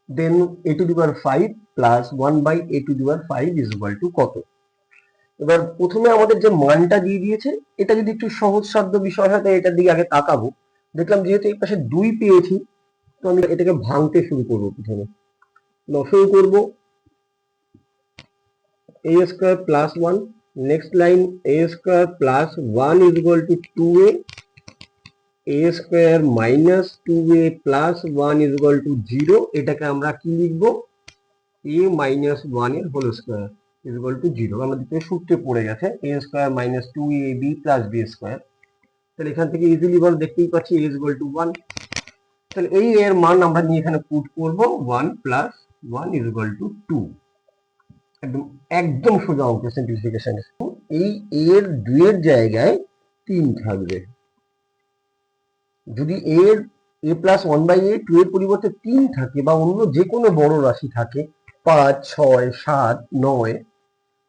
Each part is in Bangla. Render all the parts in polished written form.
Then a to the power 5 plus 1 by a to the power 5 is equal to কত। এবার প্রথমে আমাদের যে মানটা দিয়ে দিয়েছে, এটা যদি একটু সহজসাধ্য বিষয় হয় তাই এটার দিকে আগে তাকাবো। দেখলাম যেহেতু এই পাশে 2 পেয়েছি, তো আমি এটাকে ভাঙতে শুরু করবো। প্রথমে লসাগু করবো a square plus 1, next line a square plus 1 is equal to 2a, a square minus 2a plus 1 is equal to 0। এটাকে আমরা কি লিখবো, a মাইনাস 1 এর whole square is equal to 0। আমাদের থেকে সূত্রে পড়ে গেছে a square minus 2ab plus b square. তাহলে এখান থেকে ইজিলি আমরা দেখতেই পাচ্ছি a ইজ ইকুয়াল টু 1। তাহলে এই এর মান আমরা নিয়ে এখানে পুট করব, 1 প্লাস 1 ইজ ইকুয়াল টু 2। একদম একদম সোজা অঙ্ক, সিম্পলিফিকেশন। এই এর 2 এর জায়গায় 3 থাকবে। যদি এর a প্লাস 1 বাই a 2 এর পরিবর্তে 3 থাকে বা অন্য যে কোনো বড় রাশি থাকে 5, 6, 7, 9,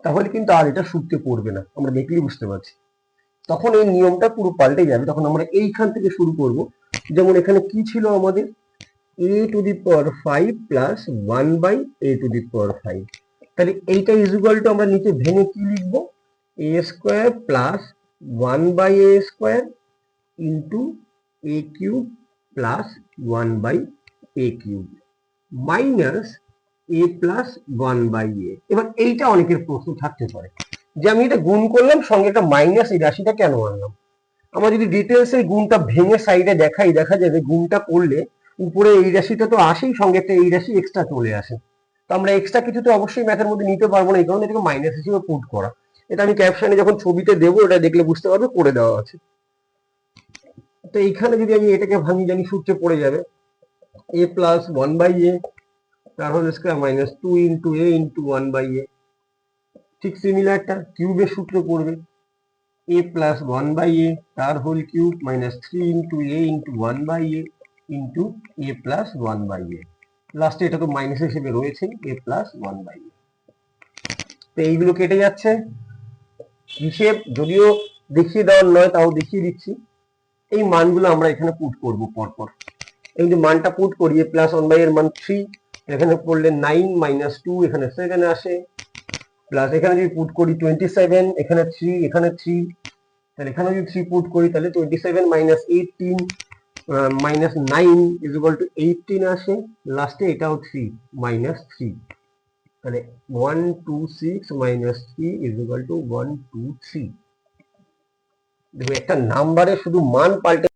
তাহলে কিন্তু আর এটা সূত্রে পড়বে না, আমরা দেখলেই বুঝতে পারছি। তখন এই নিয়মটা পুরো পাল্টে যাবে। তখন আমরা এইখান থেকে শুরু করব। যেমন এখানে কি ছিল আমাদের, a to the power 5 plus 1 by a to the power 5। তাহলে এইটা ইজ ইকুয়াল টু আমরা নিচে ভেঙে কি লিখবো, a square plus 1 by a square into a cube plus 1 by a cube minus a plus 1 by a। এবার এইটা অনেকের প্রশ্ন থাকতে পারে যে আমি এটা গুণ করলাম, সঙ্গে একটা মাইনাস, এই রাশিটা কেন আনলাম। আমরা যদি ডিটেলস এই গুণটা ভেঙে সাইডে দেখাই, দেখা যাবে গুণটা করলে উপরে এই রাশিটা তো আসেই, সঙ্গে একটা এই রাশি এক্সট্রা চলে আসে। তো আমরা এক্সট্রা কিছু তো অবশ্যই ম্যাথের মধ্যে নিতে পারবো না, এই কারণে এটাকে মাইনাস হিসেবে পুট করা। এটা আমি ক্যাপশনে যখন ছবিতে দেবো, এটা দেখলে বুঝতে পারবে করে দেওয়া আছে। তো এইখানে যদি আমি এটাকে ভাঙি, জানি সূত্রে পড়ে যাবে a প্লাস 1 বাই a তার whole square minus 2 into a into 1 by a। ঠিক সিমিলার একটা কিউবের সূত্র পড়বে a প্লাস 1 বাই a তার whole cube minus 3 into a into 1 by a into a plus 1 by a। লাস্টে এটা তো মাইনাস হিসেবে রয়েছে a প্লাস 1 বাই a। তো এইগুলো কেটে যাচ্ছে। হিসেব যদিও দেখিয়ে দেওয়ার নয়, তাও দেখিয়ে দিচ্ছি। এই মানগুলো আমরা এখানে পুট করব পরপর। এই যে মানটা পুট করি, a প্লাস 1 বাই এর মান 3, এখানে পড়লে 9 মাইনাস 2 এখানে 7 আসে, প্লাস এখানে যদি পুট করি 27, এখানে 3, এখানে 3, তাহলে এখানে যদি 3 পুট করি তাহলে 27 minus 18 minus 9 is equal two 18 আসে। লাস্টে এটাও 3 মাইনাস 3, তাহলে 126 মাইনাস 3 ইজ ইকুয়াল টু 123। দেখো একটা নাম্বারে শুধু মান পাল্টে